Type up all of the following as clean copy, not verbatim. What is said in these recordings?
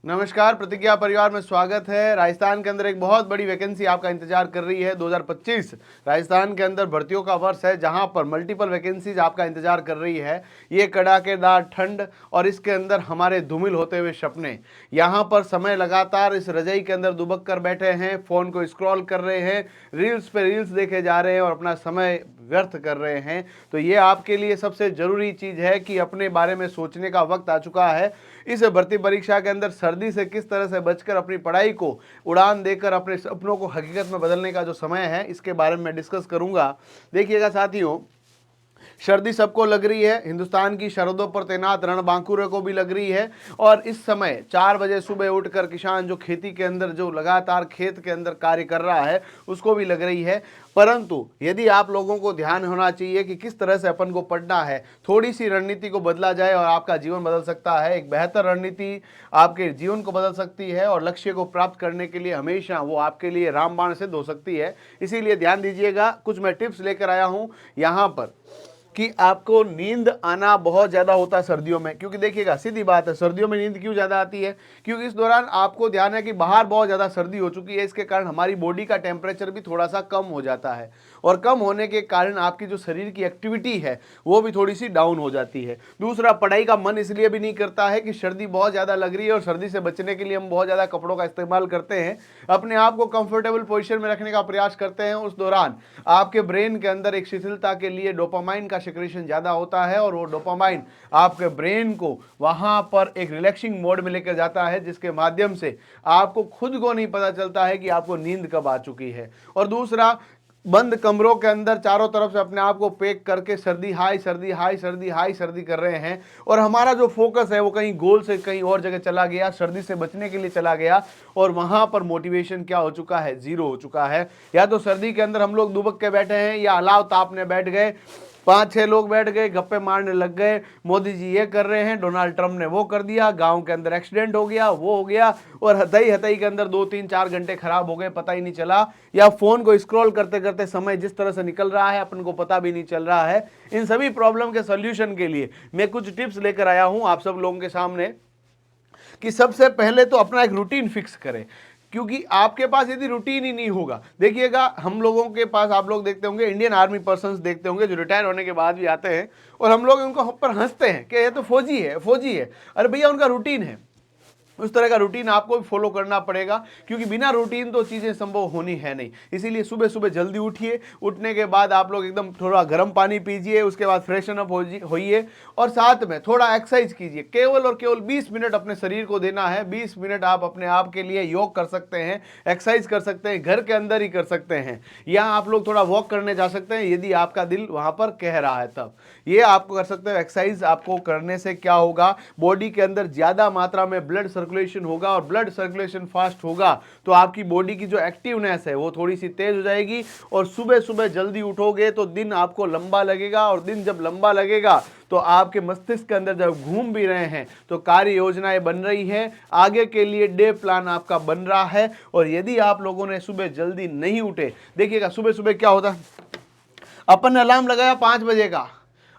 नमस्कार, प्रतिज्ञा परिवार में स्वागत है। राजस्थान के अंदर एक बहुत बड़ी वैकेंसी आपका इंतजार कर रही है। 2025 राजस्थान के अंदर भर्तियों का वर्ष है, जहां पर मल्टीपल वैकेंसीज आपका इंतजार कर रही है। ये कड़ाकेदार ठंड और इसके अंदर हमारे धूमिल होते हुए सपने, यहां पर समय लगातार इस रजाई के अंदर दुबक कर बैठे हैं, फोन को स्क्रॉल कर रहे हैं, रील्स पे रील्स देखे जा रहे हैं और अपना समय व्यर्थ कर रहे हैं। तो ये आपके लिए सबसे जरूरी चीज है कि अपने बारे में सोचने का वक्त आ चुका है। इस भर्ती परीक्षा के अंदर सर्दी से किस तरह से बचकर अपनी पढ़ाई को उड़ान देकर अपने सपनों को हकीकत में बदलने का जो समय है, इसके बारे में डिस्कस करूंगा। देखिएगा साथियों, सर्दी सबको लग रही है, हिंदुस्तान की सरहदों पर तैनात रणबांकुरे को भी लग रही है। और इस समय 4 बजे सुबह उठकर किसान जो खेती के अंदर जो लगातार खेत के अंदर कार्य कर रहा है, उसको भी लग रही है। परंतु यदि आप लोगों को ध्यान होना चाहिए कि किस तरह से अपन को पढ़ना है, थोड़ी सी रणनीति को बदला जाए और आपका जीवन बदल सकता है। एक बेहतर रणनीति आपके जीवन को बदल सकती है और लक्ष्य को प्राप्त करने के लिए हमेशा वो आपके लिए रामबाण सिद्ध हो सकती है। इसीलिए ध्यान दीजिएगा, कुछ मैं टिप्स लेकर आया हूं यहाँ पर कि आपको नींद आना बहुत ज़्यादा होता है सर्दियों में। क्योंकि देखिएगा, सीधी बात है, सर्दियों में नींद क्यों ज़्यादा आती है? क्योंकि इस दौरान आपको ध्यान है कि बाहर बहुत ज़्यादा सर्दी हो चुकी है, इसके कारण हमारी बॉडी का टेम्परेचर भी थोड़ा सा कम हो जाता है और कम होने के कारण आपकी जो शरीर की एक्टिविटी है वो भी थोड़ी सी डाउन हो जाती है। दूसरा, पढ़ाई का मन इसलिए भी नहीं करता है कि सर्दी बहुत ज़्यादा लग रही है और सर्दी से बचने के लिए हम बहुत ज़्यादा कपड़ों का इस्तेमाल करते हैं, अपने आप को कंफर्टेबल पोजीशन में रखने का प्रयास करते हैं। उस दौरान आपके ब्रेन के अंदर एक शिथिलता के लिए डोपामाइन का सिक्रेशन ज़्यादा होता है और वो डोपामाइन आपके ब्रेन को वहाँ पर एक रिलैक्सिंग मोड में लेकर जाता है, जिसके माध्यम से आपको खुद को नहीं पता चलता है कि आपको नींद कब आ चुकी है। और दूसरा, बंद कमरों के अंदर चारों तरफ से अपने आप को पैक करके सर्दी हाई सर्दी हाई सर्दी हाई सर्दी कर रहे हैं और हमारा जो फोकस है वो कहीं गोल से कहीं और जगह चला गया, सर्दी से बचने के लिए चला गया और वहां पर मोटिवेशन क्या हो चुका है? जीरो हो चुका है। या तो सर्दी के अंदर हम लोग दुबक के बैठे हैं या अलाव तापने बैठ गए, 5-6 लोग बैठ गए, गप्पे मारने लग गए, मोदी जी ये कर रहे हैं, डोनाल्ड ट्रंप ने वो कर दिया, गांव के अंदर एक्सीडेंट हो गया, वो हो गया, और हथई हथई के अंदर 2-3-4 घंटे खराब हो गए, पता ही नहीं चला। या फोन को स्क्रॉल करते करते समय जिस तरह से निकल रहा है अपन को पता भी नहीं चल रहा है। इन सभी प्रॉब्लम के सोल्यूशन के लिए मैं कुछ टिप्स लेकर आया हूं आप सब लोगों के सामने कि सबसे पहले तो अपना एक रूटीन फिक्स करें। क्योंकि आपके पास यदि रूटीन ही नहीं होगा, देखिएगा हम लोगों के पास, आप लोग देखते होंगे इंडियन आर्मी पर्सन्स देखते होंगे जो रिटायर होने के बाद भी आते हैं और हम लोग उनको पर हंसते हैं कि ये तो फौजी है, फौजी है। अरे भैया, उनका रूटीन है, उस तरह का रूटीन आपको भी फॉलो करना पड़ेगा, क्योंकि बिना रूटीन तो चीज़ें संभव होनी है नहीं। इसीलिए सुबह सुबह जल्दी उठिए, उठने के बाद आप लोग एकदम थोड़ा गर्म पानी पीजिए, उसके बाद फ्रेशन अप होइए और साथ में थोड़ा एक्सरसाइज कीजिए। केवल और केवल 20 मिनट अपने शरीर को देना है। 20 मिनट आप अपने आप के लिए योग कर सकते हैं, एक्सरसाइज कर सकते हैं, घर के अंदर ही कर सकते हैं, या आप लोग थोड़ा वॉक करने जा सकते हैं यदि आपका दिल वहाँ पर कह रहा है तब ये आपको कर सकते हैं। एक्सरसाइज आपको करने से क्या होगा, बॉडी के अंदर ज़्यादा मात्रा में ब्लड सर्कुलेशन होगा और ब्लड सर्कुलेशन फास्ट होगा तो आपकी बॉडी की जो एक्टिवनेस है वो थोड़ी सी तेज हो जाएगी और सुबह सुबह जल्दी उठोगे तो दिन आपको लंबा लगेगा और दिन जब लंबा लगेगा तो आपके मस्तिष्क के अंदर जब घूम भी रहे हैं तो कार्य योजनाएं बन रही है, आगे के लिए डे प्लान आपका बन रहा है। और यदि आप लोगों ने सुबह जल्दी नहीं उठे, देखिएगा सुबह सुबह क्या होता, अपन ने अलार्म लगाया 5 बजे का,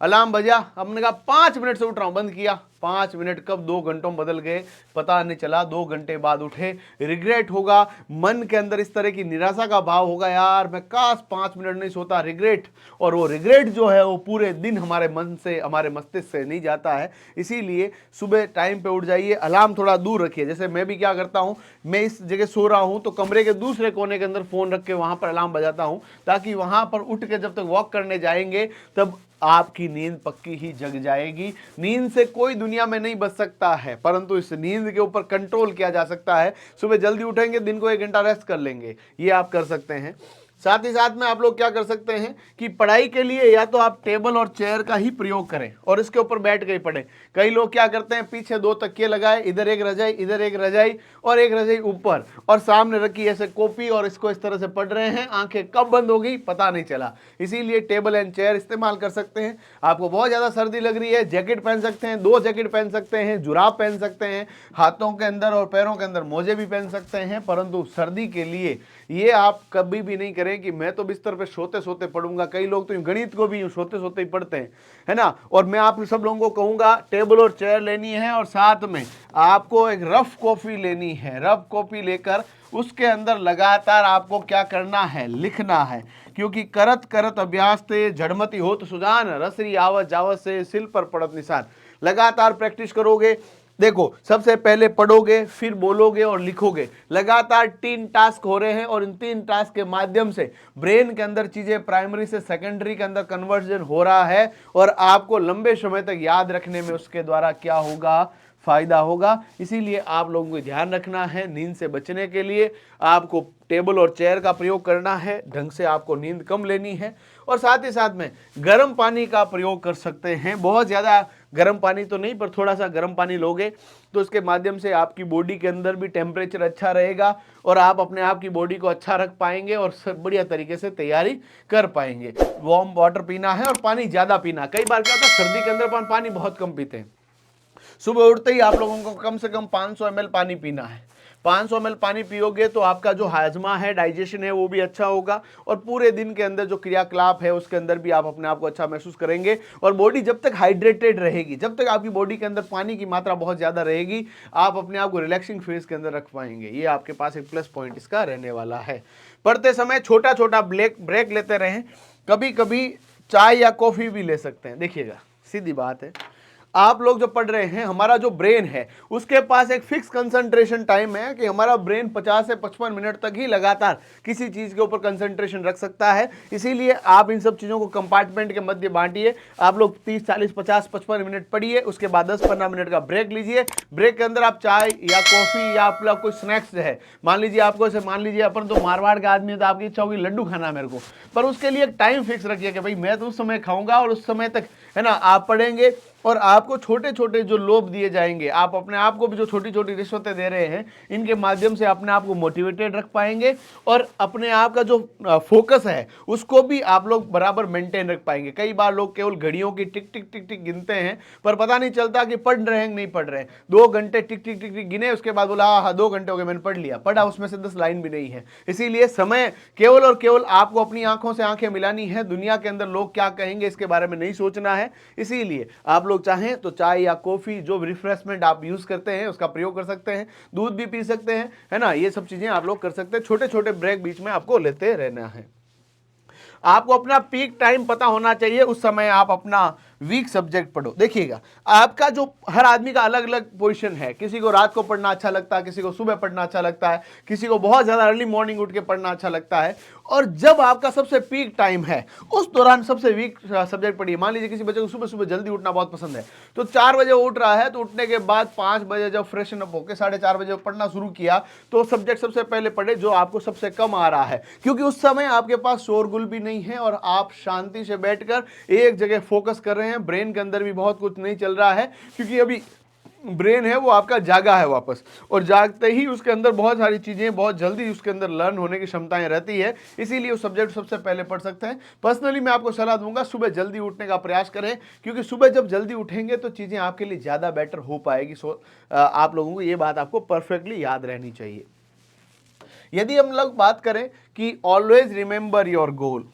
अलार्म बजा, हमने कहा 5 मिनट से उठ रहा हूं, बंद किया, 5 मिनट कब 2 घंटों में बदल गए पता नहीं चला। 2 घंटे बाद उठे, रिग्रेट होगा, मन के अंदर इस तरह की निराशा का भाव होगा, यार मैं काश 5 मिनट नहीं सोता, रिग्रेट। और वो रिग्रेट जो है वो पूरे दिन हमारे मन से, हमारे मस्तिष्क से नहीं जाता है। इसीलिए सुबह टाइम पे उठ जाइए, अलार्म थोड़ा दूर रखिए। जैसे मैं भी क्या करता हूँ, मैं इस जगह सो रहा हूँ तो कमरे के दूसरे कोने के अंदर फोन रख के वहां पर अलार्म बजाता हूँ, ताकि वहां पर उठ के जब तक वॉक करने जाएंगे तब आपकी नींद पक्की ही जग जाएगी। नींद से कोई दुनिया में नहीं बच सकता है, परंतु इस नींद के ऊपर कंट्रोल किया जा सकता है। सुबह जल्दी उठेंगे, दिन को 1 घंटा रेस्ट कर लेंगे, ये आप कर सकते हैं। साथ ही साथ में आप लोग क्या कर सकते हैं कि पढ़ाई के लिए या तो आप टेबल और चेयर का ही प्रयोग करें और इसके ऊपर बैठ के ही पढ़ें। कई लोग क्या करते हैं, पीछे 2 तकिए लगाए, इधर एक रजाई, इधर एक रजाई और एक रजाई ऊपर, और सामने रखी ऐसे कॉपी और इसको इस तरह से पढ़ रहे हैं, आंखें कब बंद हो गई पता नहीं चला। इसीलिए टेबल एंड चेयर इस्तेमाल कर सकते हैं। आपको बहुत ज़्यादा सर्दी लग रही है, जैकेट पहन सकते हैं, 2 जैकेट पहन सकते हैं, जुराब पहन सकते हैं, हाथों के अंदर और पैरों के अंदर मोजे भी पहन सकते हैं। परंतु सर्दी के लिए ये आप कभी भी नहीं करेंगे हैं कि मैं तो बिस्तर पे सोते सोते पढ़ूंगा, कई लोग तो यूं गणित को भी यूं सोते सोते ही पढ़ते हैं, है ना। और मैं आप सब लोगों को कहूंगा टेबल और चेयर लेनी है और साथ में आपको एक रफ कॉपी लेनी है। रफ कॉपी लेकर उसके अंदर लगातार आपको क्या करना है, लिखना है, क्योंकि करत करत अभ्यास ते जड़मती होत सुजान, रसरी आवत जावत से सिल पर पड़त निशान। लगातार प्रैक्टिस करोगे, देखो सबसे पहले पढ़ोगे, फिर बोलोगे और लिखोगे। लगातार 3 टास्क हो रहे हैं और इन 3 टास्क के माध्यम से ब्रेन के अंदर चीजें प्राइमरी से सेकेंडरी के अंदर कन्वर्जन हो रहा है और आपको लंबे समय तक याद रखने में उसके द्वारा क्या होगा, फायदा होगा। इसीलिए आप लोगों को ध्यान रखना है, नींद से बचने के लिए आपको टेबल और चेयर का प्रयोग करना है, ढंग से आपको नींद कम लेनी है और साथ ही साथ में गर्म पानी का प्रयोग कर सकते हैं। बहुत ज़्यादा गर्म पानी तो नहीं, पर थोड़ा सा गर्म पानी लोगे तो उसके माध्यम से आपकी बॉडी के अंदर भी टेम्परेचर अच्छा रहेगा और आप अपने आप की बॉडी को अच्छा रख पाएंगे और बढ़िया तरीके से तैयारी कर पाएंगे। वार्म वाटर पीना है और पानी ज़्यादा पीना। कई बार क्या होता है सर्दी के अंदर पानी बहुत कम पीते हैं। सुबह उठते ही आप लोगों को कम से कम 500 ml पानी पीना है। 500 ml पानी पियोगे तो आपका जो हाजमा है, डाइजेशन है, वो भी अच्छा होगा और पूरे दिन के अंदर जो क्रियाकलाप है उसके अंदर भी आप अपने आप को अच्छा महसूस करेंगे। और बॉडी जब तक हाइड्रेटेड रहेगी, जब तक आपकी बॉडी के अंदर पानी की मात्रा बहुत ज़्यादा रहेगी, आप अपने आप को रिलैक्सिंग फेज के अंदर रख पाएंगे। ये आपके पास एक प्लस पॉइंट इसका रहने वाला है। पढ़ते समय छोटा छोटा ब्रेक लेते रहें। कभी कभी चाय या कॉफ़ी भी ले सकते हैं। देखिएगा सीधी बात है, आप लोग जो पढ़ रहे हैं, हमारा जो ब्रेन है उसके पास एक फिक्स कंसंट्रेशन टाइम है कि हमारा ब्रेन 50 से 55 मिनट तक ही लगातार किसी चीज़ के ऊपर कंसंट्रेशन रख सकता है। इसीलिए आप इन सब चीज़ों को कंपार्टमेंट के मध्य बांटिए। आप लोग 30, 40, 50, 55 मिनट पढ़िए, उसके बाद 10-15 मिनट का ब्रेक लीजिए। ब्रेक के अंदर आप चाय या कॉफ़ी या आप लोग कोई स्नैक्स है, मान लीजिए आपको ऐसे, मान लीजिए अपन तो मारवाड़ का आदमी है तो आपकी इच्छा होगी लड्डू खाना मेरे को, पर उसके लिए एक टाइम फिक्स रखिए कि भाई मैं तो उस समय खाऊंगा और उस समय तक, है ना, आप पढ़ेंगे। और आपको छोटे छोटे जो लोभ दिए जाएंगे, आप अपने आप को भी जो छोटी छोटी रिश्वतें दे रहे हैं, इनके माध्यम से अपने आप को मोटिवेटेड रख पाएंगे और अपने आप का जो फोकस है उसको भी आप लोग बराबर मेंटेन रख पाएंगे। कई बार लोग केवल घड़ियों की टिक टिक टिक टिक गिनते हैं, पर पता नहीं चलता कि पढ़ रहे हैं नहीं पढ़ रहे हैं। 2 घंटे टिक टिक टिक टिक गिने, उसके बाद बोला हाँ 2 घंटे हो गए मैंने पढ़ लिया, पढ़ा उसमें से 10 लाइन भी नहीं है। इसीलिए समय केवल और केवल आपको अपनी आंखों से आंखें मिलानी है। दुनिया के अंदर लोग क्या कहेंगे इसके बारे में नहीं सोचना है। इसीलिए आप लोग चाहें तो चाय या कॉफी, जो रिफ्रेशमेंट आप यूज करते हैं उसका प्रयोग कर सकते हैं, दूध भी पी सकते हैं, है ना, ये सब चीजें आप लोग कर सकते हैं। छोटे छोटे ब्रेक बीच में आपको लेते रहना है। आपको अपना पीक टाइम पता होना चाहिए, उस समय आप अपना वीक सब्जेक्ट पढ़ो। देखिएगा आपका जो हर आदमी का अलग अलग पोजीशन है, किसी को रात को पढ़ना अच्छा लगता है, किसी को सुबह पढ़ना अच्छा लगता है, किसी को बहुत ज़्यादा अर्ली मॉर्निंग उठ के पढ़ना अच्छा लगता है। और जब आपका सबसे पीक टाइम है उस दौरान सबसे वीक सब्जेक्ट पढ़िए। मान लीजिए किसी बच्चे को सुबह सुबह जल्दी उठना बहुत पसंद है, तो 4 बजे उठ रहा है, तो उठने के बाद 5 बजे जब फ्रेशन अप होकर 4:30 बजे पढ़ना शुरू किया, तो सब्जेक्ट सबसे पहले पढ़े जो आपको सबसे कम आ रहा है, क्योंकि उस समय आपके पास शोरगुल भी नहीं है और आप शांति से बैठकर एक जगह फोकस कर रहे हैं। ब्रेन के अंदर भी बहुत कुछ नहीं चल रहा है, क्योंकि अभी ब्रेन है वो आपका जागा है वापस, और जागते ही उसके अंदर बहुत सारी चीज़ें बहुत जल्दी उसके अंदर लर्न होने की क्षमताएं रहती है। इसीलिए उस सब्जेक्ट सबसे पहले पढ़ सकते हैं। पर्सनली मैं आपको सलाह दूंगा सुबह जल्दी उठने का प्रयास करें, क्योंकि सुबह जब जल्दी उठेंगे तो चीज़ें आपके लिए ज़्यादा बेटर हो पाएगी। आप लोगों को ये बात आपको परफेक्टली याद रहनी चाहिए। यदि हम लोग बात करें कि ऑलवेज रिमेंबर योर गोल,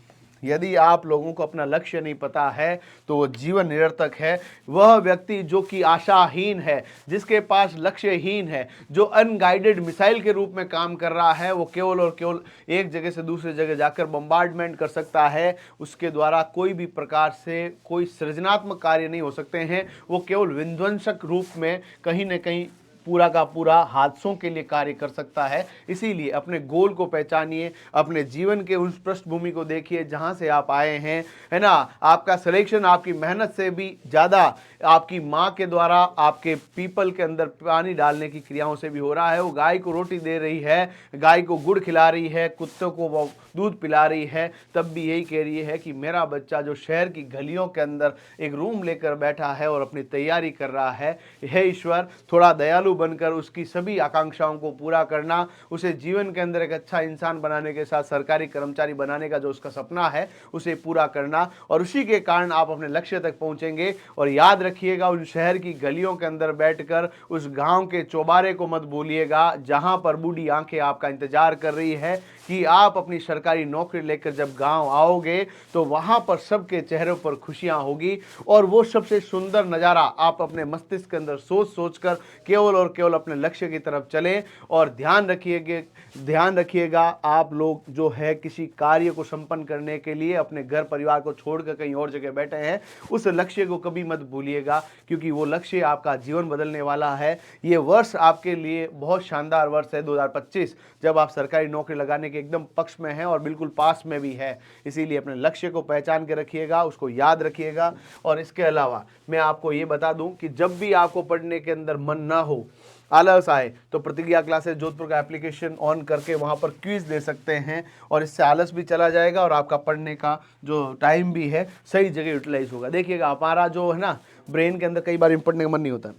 यदि आप लोगों को अपना लक्ष्य नहीं पता है तो वो जीवन निरर्थक है। वह व्यक्ति जो कि आशाहीन है, जिसके पास लक्ष्यहीन है, जो अनगाइडेड मिसाइल के रूप में काम कर रहा है, वो केवल और केवल एक जगह से दूसरी जगह जाकर बम्बार्डमेंट कर सकता है। उसके द्वारा कोई भी प्रकार से कोई सृजनात्मक कार्य नहीं हो सकते हैं। वो केवल विध्वंसक रूप में कहीं न कहीं पूरा का पूरा हादसों के लिए कार्य कर सकता है। इसीलिए अपने गोल को पहचानिए, अपने जीवन के उस पृष्ठभूमि को देखिए जहां से आप आए हैं, है ना। आपका सिलेक्शन आपकी मेहनत से भी ज़्यादा आपकी माँ के द्वारा आपके पीपल के अंदर पानी डालने की क्रियाओं से भी हो रहा है। वो गाय को रोटी दे रही है, गाय को गुड़ खिला रही है, कुत्तों को वो दूध पिला रही है, तब भी यही कह रही है कि मेरा बच्चा जो शहर की गलियों के अंदर एक रूम लेकर बैठा है और अपनी तैयारी कर रहा है, हे ईश्वर थोड़ा दयालु बनकर उसकी सभी आकांक्षाओं को पूरा करना, उसे जीवन के अंदर एक अच्छा इंसान बनाने के साथ सरकारी कर्मचारी बनाने का जो उसका सपना है उसे पूरा करना, और उसी के कारण आप अपने लक्ष्य तक पहुंचेंगे। और याद रखिएगा, उन शहर की गलियों के अंदर बैठकर उस गांव के चौबारे को मत भूलिएगा जहां पर बूढ़ी आंखें आपका इंतजार कर रही है। कि आप अपनी सरकारी नौकरी लेकर जब गांव आओगे तो वहां पर सबके चेहरों पर खुशियां होगी और वो सबसे सुंदर नज़ारा आप अपने मस्तिष्क के अंदर सोच सोच कर केवल और केवल अपने लक्ष्य की तरफ चलें। और ध्यान रखिएगा आप लोग जो है किसी कार्य को संपन्न करने के लिए अपने घर परिवार को छोड़कर कहीं और जगह बैठे हैं, उस लक्ष्य को कभी मत भूलिएगा, क्योंकि वो लक्ष्य आपका जीवन बदलने वाला है। ये वर्ष आपके लिए बहुत शानदार वर्ष है 2025, जब आप सरकारी नौकरी लगाने के एकदम पक्ष में हैं और बिल्कुल पास में भी है। इसीलिए अपने लक्ष्य को पहचान के रखिएगा, उसको याद रखिएगा। और इसके अलावा मैं आपको ये बता दूं कि जब भी आपको पढ़ने के अंदर मन ना हो, आलस आए, तो प्रतिज्ञा क्लासेस जोधपुर का एप्लीकेशन ऑन करके वहाँ पर क्विज दे सकते हैं और इससे आलस भी चला जाएगा और आपका पढ़ने का जो टाइम भी है सही जगह यूटिलाइज होगा। देखिएगा हमारा जो है ना ब्रेन के अंदर कई बार पढ़ने का मन नहीं होता,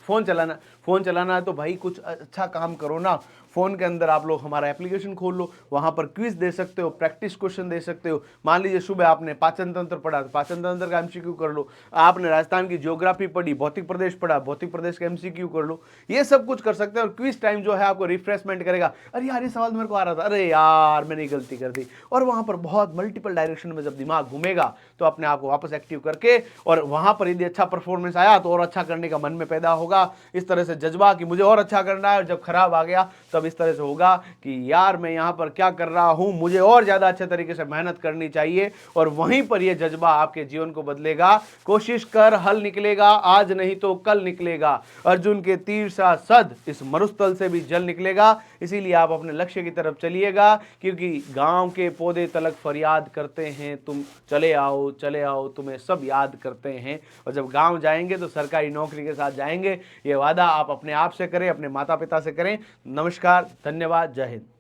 फ़ोन चलाना है तो भाई कुछ अच्छा काम करो ना। फ़ोन के अंदर आप लोग हमारा एप्लीकेशन खोल लो, वहाँ पर क्विज दे सकते हो, प्रैक्टिस क्वेश्चन दे सकते हो। मान लीजिए सुबह आपने पाचन तंत्र पढ़ा तो पाचन तंत्र का एमसीक्यू कर लो, आपने राजस्थान की ज्योग्राफी पढ़ी, भौतिक प्रदेश पढ़ा, भौतिक प्रदेश का एमसीक्यू कर लो। ये सब कुछ कर सकते हैं और क्विज टाइम जो है आपको रिफ्रेशमेंट करेगा। अरे यार ये सवाल मेरे को आ रहा था, अरे यार मैंने गलती कर दी। और वहाँ पर बहुत मल्टीपल डायरेक्शन में जब दिमाग घूमेगा तो अपने आप को वापस एक्टिव करके और वहाँ पर यदि अच्छा परफॉर्मेंस आया तो और अच्छा करने का मन में पैदा होगा। इस तरह से जज्बा कि मुझे और अच्छा करना है, और जब खराब आ गया तब इस तरह से होगा कि यार मैं यहाँ पर क्या कर रहा हूँ, मुझे और ज़्यादा अच्छे तरीके से मेहनत करनी चाहिए। और वहीं पर यह जज्बा आपके जीवन को बदलेगा। कोशिश कर, हल निकलेगा, आज नहीं तो कल निकलेगा। अर्जुन के तीर सा सद इस मरुस्थल से भी जल निकलेगा। इसीलिए आप अपने लक्ष्य की तरफ चलिएगा, क्योंकि गांव के पौधे तलक फरियाद करते हैं, तुम चले आओ, तुम्हें सब याद करते हैं। और जब गांव जाएंगे तो सरकारी नौकरी के साथ जाएंगे, ये वादा आप अपने आप से करें, अपने माता पिता से करें। नमस्कार, धन्यवाद, जय हिंद।